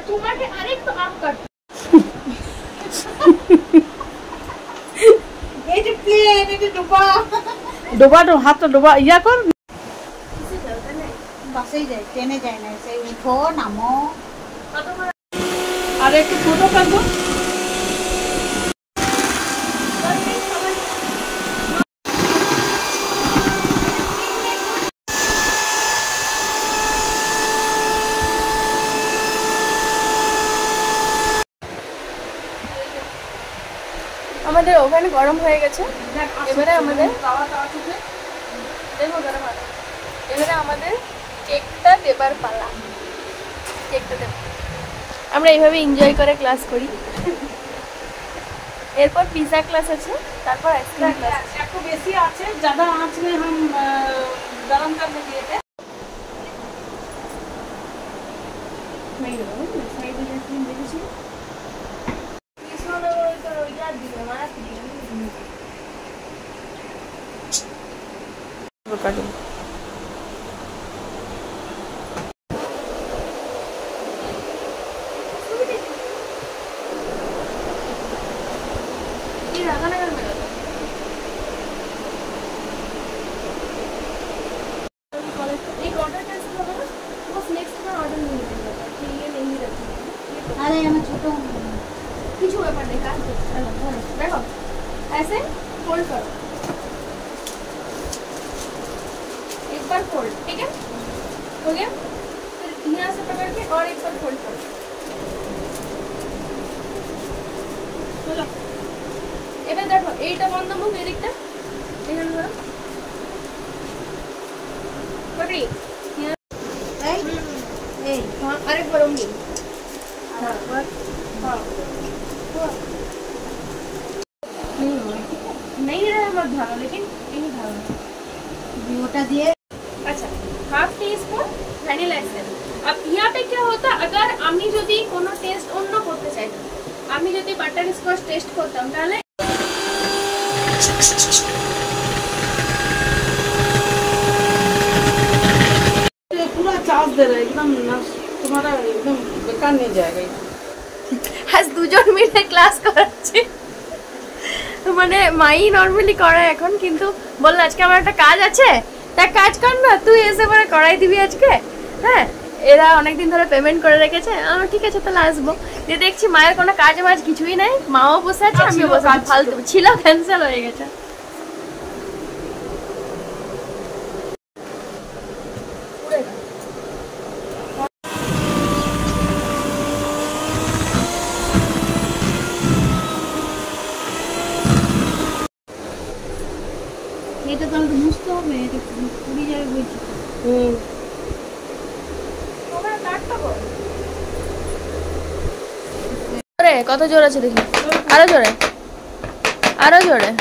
তোমাকে আরেকটু আপ কাট এই যে প্লেন এই যে ডোবা ডোবা তো হাত ডোবা ইয়া কর কিসে চলতে নাই বাসেই যায় ট্রেনে যায় না সেই উঠো নামো আর একটু ফটো কাটবো আমাদের ওভেন গরম হয়ে গেছে এবারে আমাদের এবারে আমাদের কেকটা দেবার পালা কেকটা দেব আমরা এইভাবে এনজয় করে ক্লাস করি এরপর পিজা ক্লাস আছে তারপর আইসক্রিম ক্লাস একটু বেশি আছে ज़्यादा आंच में हम गरम करने दिए थे नहीं हो साइड में आइसक्रीम देखिए काटो ये राधानगर में रहता है एक ऑर्डर कैंसिल होगा ना बस नेक्स्ट बार ऑर्डर नहीं मिलेगा कि ये नहीं रहती अरे हमें छोटा কিছু ব্যাপার নেই কাজ দেখো ऐसे फोल्ड करो एक बार फोल्ड ठीक है हो गया फिर यहाँ से पकड़ के और एक बार फोल्ड करो चलो এবার দেখো এইটা বন্ধ মুখ এদিকটা এখানে ধরো পকড়ি এই হ্যাঁ আরেকবার অমনি হ্যাঁ हाँ नहीं रहा मत धारो लेकिन यही धारो बियोटा दिए अच्छा half tea spoon vanilla essence अब यहाँ पे क्या होता अगर आमी যদি কোনো টেস্ট অন্য করতে চাইতাম আমি যদি বাটার স্কচ টেস্ট করতাম তাহলে पूरा चार्ज दे रहा है एकदम तुम्हारा एकदम बेकार नहीं जाएगा আজ দুজন মিলে ক্লাস করাচ্ছি মানে মাই নরমালি করে এখন কিন্তু বলল আজকে আমার একটা কাজ আছে তা কাজ কর না তুই এসে করে করাই দিবি আজকে হ্যাঁ এরা অনেক দিন ধরে পেমেন্ট করে রেখেছে আমি ঠিক আছে তাহলে আসবো যে দেখছি মায়ের কোনো কাজ বাজ কিছুই নাই মাও বসে আছে আমিও বসে আছি ফালতু ছিল ক্যান্সেল হয়ে গেছে এটা তো আমাকে বুঝতে হবে এটা পুরি যাবে বলছি তোমরা কাটতে বল আরে কত জোর আছে দেখি আরো জোরে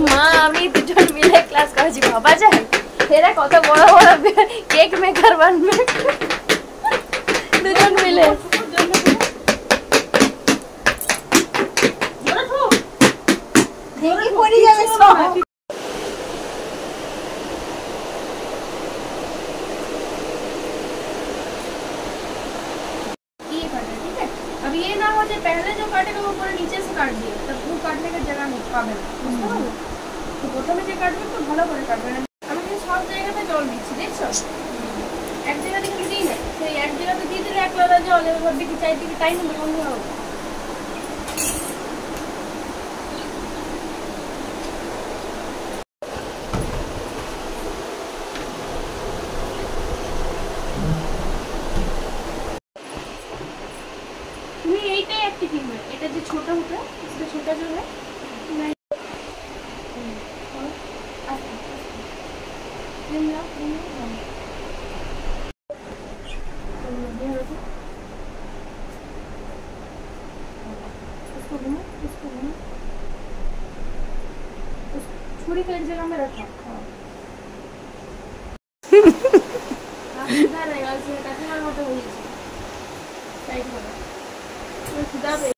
মা আমি দুজন মিলে ক্লাস করেছি বাবা যায় এরা কত বড় বড় কেক মেকার বানবে দুজন মিলে পড়ে যাবে সব अब ये ना हो जाए पहले जो काटेगा वो पूरा नीचे से काट दिए तब वो काटने का जगह नहीं पाবে না তো প্রথমে যে কাটবে তো ভালো করে কাটবে আমি কিন্তু সব জায়গাতে জল দিচ্ছি দেখছো এক জায়গাতে কিন্তু দিই না সেই এক জায়গাতে দিয়ে দিলে এক লোটা জল এবার দেখি চাই দিকে টাইম বন্ধ হবে এটা যে ছোট होता है इसका छोटा जो है छुरी का एक जगह में रखा सीधा रहेगा